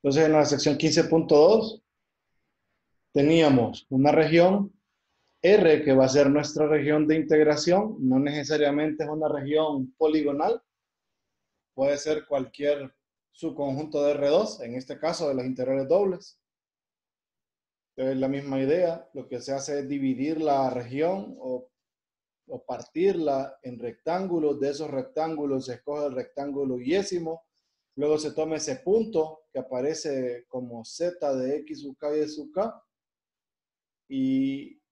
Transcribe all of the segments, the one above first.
Entonces, en la sección 15.2 teníamos una región R que va a ser nuestra región de integración. No necesariamente es una región poligonal. Puede ser cualquier subconjunto de R2, en este caso de las integrales dobles. Entonces, la misma idea. Lo que se hace es dividir la región o partirla en rectángulos. De esos rectángulos se escoge el rectángulo yésimo. Luego se toma ese punto que aparece como z de x sub k y sub k. Y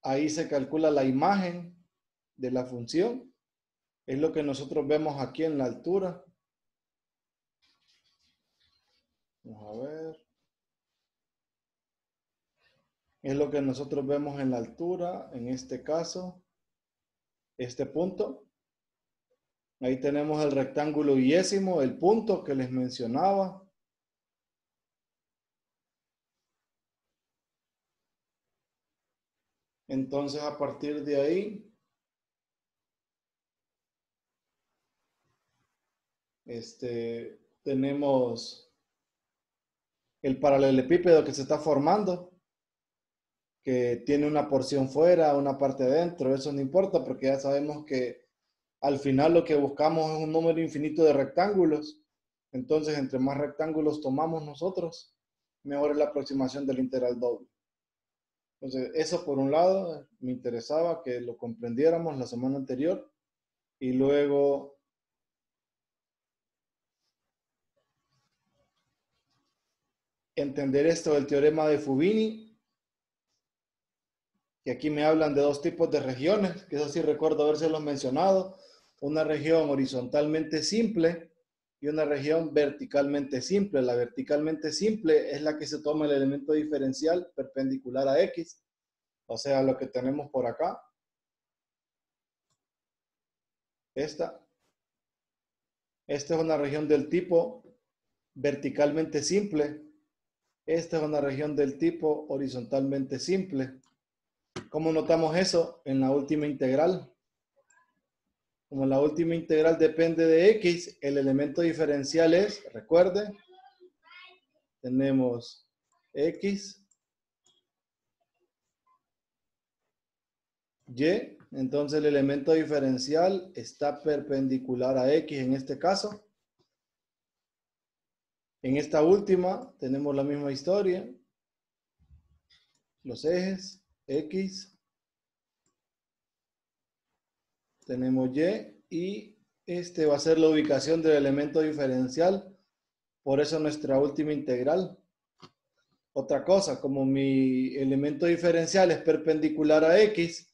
ahí se calcula la imagen de la función. Es lo que nosotros vemos aquí en la altura. Vamos a ver. Es lo que nosotros vemos en la altura, en este caso, este punto. Ahí tenemos el rectángulo yésimo, el punto que les mencionaba. Entonces, a partir de ahí, tenemos el paralelepípedo que se está formando, que tiene una porción fuera, una parte dentro. Eso no importa porque ya sabemos que al final lo que buscamos es un número infinito de rectángulos. Entonces, entre más rectángulos tomamos nosotros, mejor es la aproximación del integral doble. Entonces, eso por un lado me interesaba que lo comprendiéramos la semana anterior. Y luego entender esto del teorema de Fubini, que aquí me hablan de dos tipos de regiones, que eso sí recuerdo habérselos mencionado, una región horizontalmente simple y una región verticalmente simple. La verticalmente simple es la que se toma el elemento diferencial perpendicular a x, o sea, lo que tenemos por acá. Esta es una región del tipo verticalmente simple. Esta es una región del tipo horizontalmente simple. ¿Cómo notamos eso? En la última integral. Como la última integral depende de x, el elemento diferencial es, recuerde, tenemos x, y, entonces el elemento diferencial está perpendicular a x en este caso. En esta última tenemos la misma historia. Los ejes, x, tenemos y este va a ser la ubicación del elemento diferencial. Por eso nuestra última integral. Otra cosa, como mi elemento diferencial es perpendicular a x,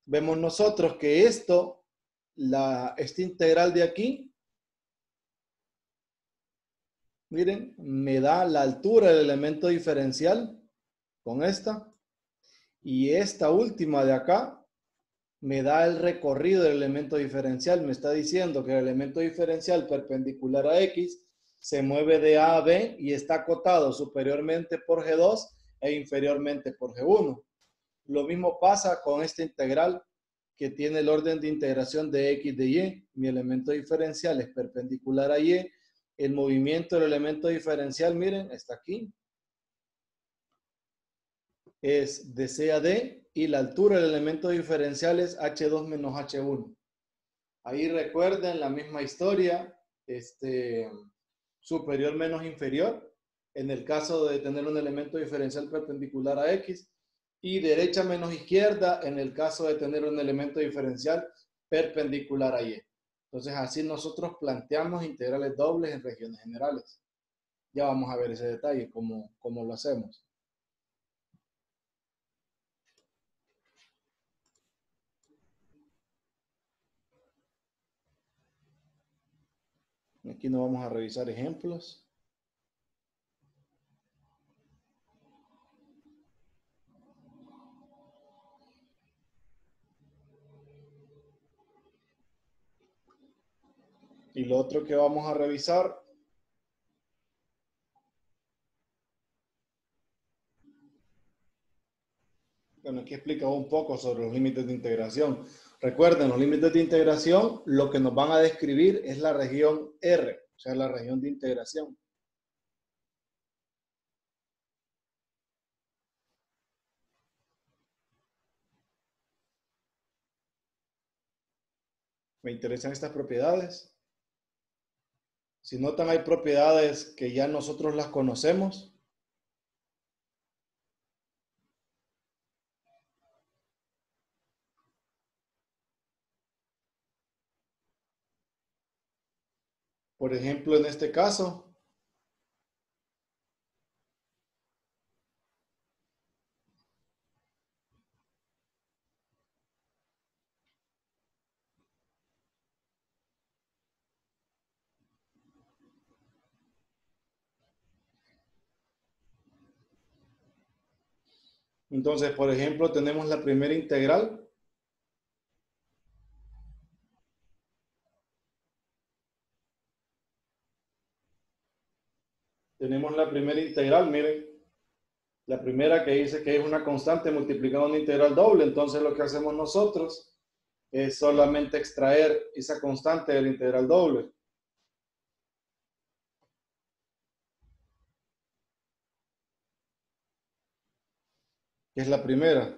vemos nosotros que esta integral de aquí, miren, me da la altura del elemento diferencial con esta. Y esta última de acá me da el recorrido del elemento diferencial. Me está diciendo que el elemento diferencial perpendicular a x se mueve de A a B y está acotado superiormente por G2 e inferiormente por G1. Lo mismo pasa con esta integral que tiene el orden de integración de x de y. Mi elemento diferencial es perpendicular a y. El movimiento del elemento diferencial, miren, está aquí. Es de C a D y la altura del elemento diferencial es H2 menos H1. Ahí recuerden la misma historia, superior menos inferior, en el caso de tener un elemento diferencial perpendicular a X, y derecha menos izquierda en el caso de tener un elemento diferencial perpendicular a Y. Entonces así nosotros planteamos integrales dobles en regiones generales. Ya vamos a ver ese detalle, cómo lo hacemos. Aquí nos vamos a revisar ejemplos. Y lo otro que vamos a revisar, bueno, aquí explica un poco sobre los límites de integración. Recuerden, los límites de integración, lo que nos van a describir es la región R, o sea, la región de integración. Me interesan estas propiedades. Si notan, hay propiedades que ya nosotros las conocemos. Por ejemplo, en este caso, entonces, por ejemplo, tenemos la primera integral. Tenemos la primera integral, miren. La primera que dice que es una constante multiplicada una integral doble. Entonces lo que hacemos nosotros es solamente extraer esa constante de la integral doble. Que es la primera.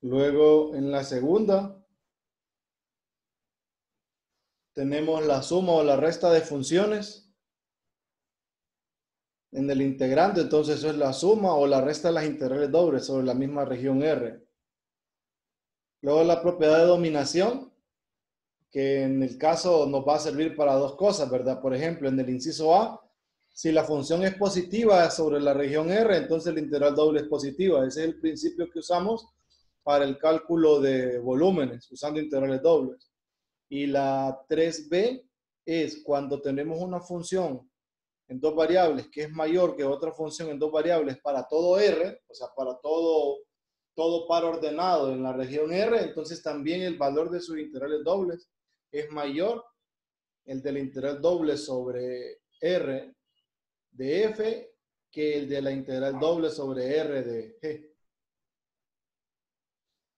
Luego en la segunda tenemos la suma o la resta de funciones en el integrante. Entonces eso es la suma o la resta de las integrales dobles sobre la misma región R. Luego la propiedad de dominación, que en el caso nos va a servir para dos cosas, ¿verdad? Por ejemplo, en el inciso A, si la función es positiva sobre la región R, entonces la integral doble es positiva. Ese es el principio que usamos para el cálculo de volúmenes, usando integrales dobles. Y la 3B es cuando tenemos una función en dos variables que es mayor que otra función en dos variables para todo R, o sea, para todo par ordenado en la región R, entonces también el valor de sus integrales dobles es mayor el de la integral doble sobre R de F que el de la integral doble sobre R de G.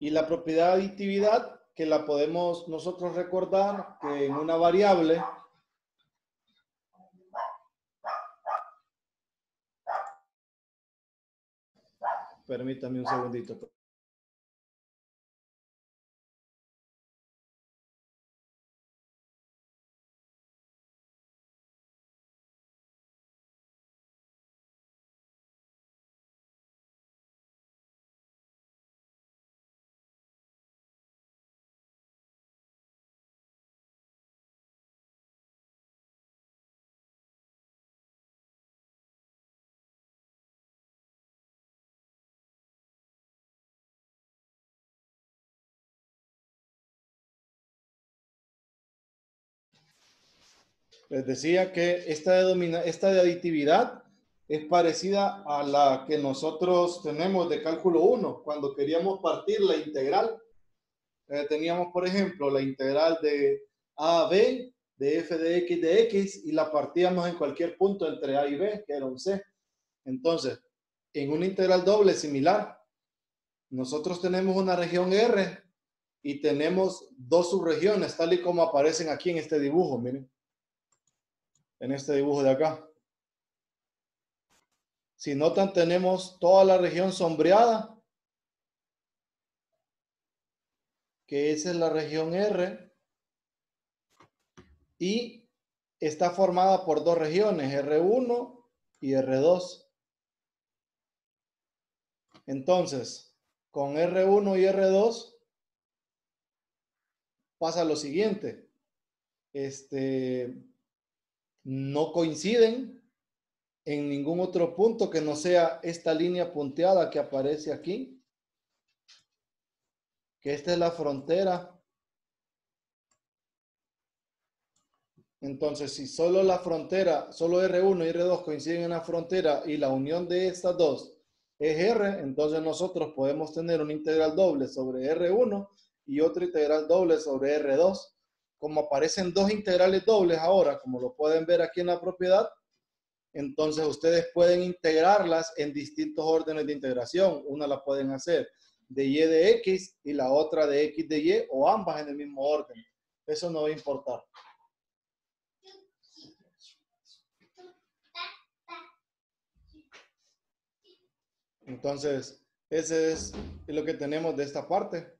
Y la propiedad de aditividad, que la podemos nosotros recordar que en una variable, permítame un segundito. Les decía que esta de aditividad es parecida a la que nosotros tenemos de cálculo 1, cuando queríamos partir la integral. Teníamos, por ejemplo, la integral de a a b, de f de x, y la partíamos en cualquier punto entre a y b, que era un c. Entonces, en una integral doble similar, nosotros tenemos una región R y tenemos dos subregiones, tal y como aparecen aquí en este dibujo, miren. En este dibujo de acá. Si notan, tenemos toda la región sombreada, que esa es la región R, y está formada por dos regiones, R1 y R2. Entonces, con R1 y R2 pasa lo siguiente. No coinciden en ningún otro punto que no sea esta línea punteada que aparece aquí, que esta es la frontera. Entonces, si solo la frontera, solo R1 y R2 coinciden en la frontera y la unión de estas dos es R, entonces nosotros podemos tener una integral doble sobre R1 y otra integral doble sobre R2. Como aparecen dos integrales dobles ahora, como lo pueden ver aquí en la propiedad, entonces ustedes pueden integrarlas en distintos órdenes de integración. Una la pueden hacer de y de x y la otra de x de y, o ambas en el mismo orden. Eso no va a importar. Entonces, Ese es lo que tenemos de esta parte.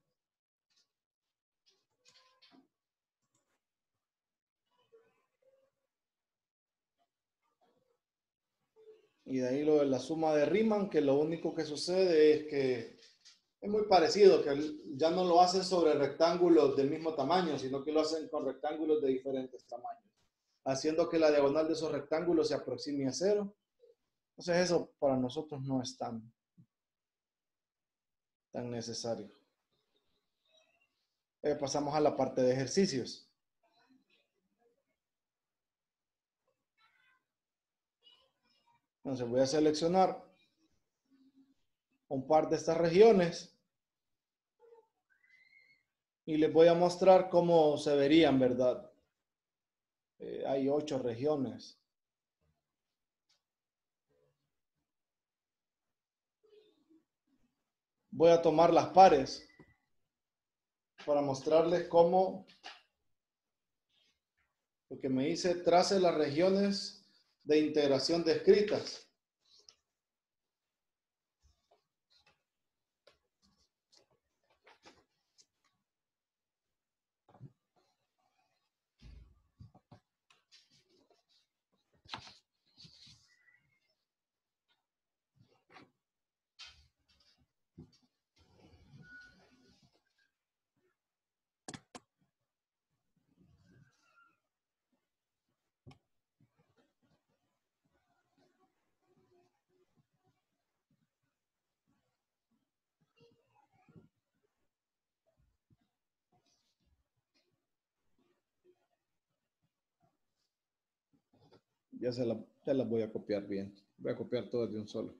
Y de ahí lo de la suma de Riemann, que lo único que sucede es que es muy parecido, que ya no lo hacen sobre rectángulos del mismo tamaño, sino que lo hacen con rectángulos de diferentes tamaños, haciendo que la diagonal de esos rectángulos se aproxime a cero. Entonces eso para nosotros no es tan necesario. Pasamos a la parte de ejercicios. Entonces voy a seleccionar un par de estas regiones y les voy a mostrar cómo se verían, ¿verdad? Hay 8 regiones. Voy a tomar las pares para mostrarles cómo, lo que me dice, trace las regiones de integración descritas. Ya las voy a copiar bien. Voy a copiar todas de un solo.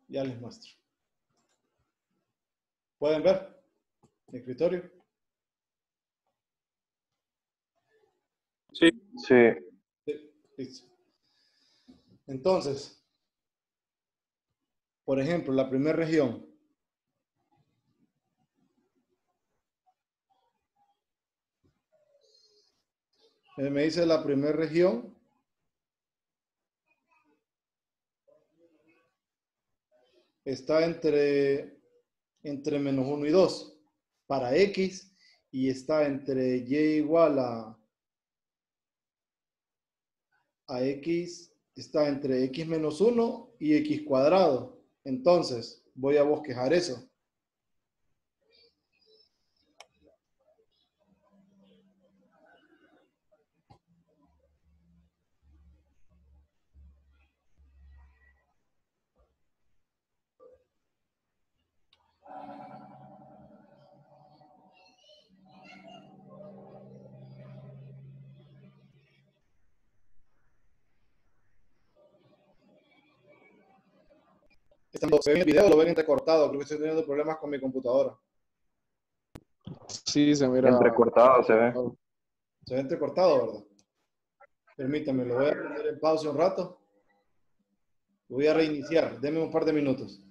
Ya les muestro. ¿Pueden ver mi escritorio? Sí. Sí. Sí, listo. Entonces, por ejemplo, la primera región. Me dice la primera región está entre menos 1 y 2 para X y está entre Y igual a X, está entre X menos 1 y X cuadrado. Entonces, voy a bosquejar eso. Se ve el video, lo ven entrecortado, creo que estoy teniendo problemas con mi computadora. Sí, se mira. Entrecortado se ve. Se ve entrecortado, ¿verdad? Permítame, lo voy a poner en pausa un rato. Lo voy a reiniciar, denme un par de minutos.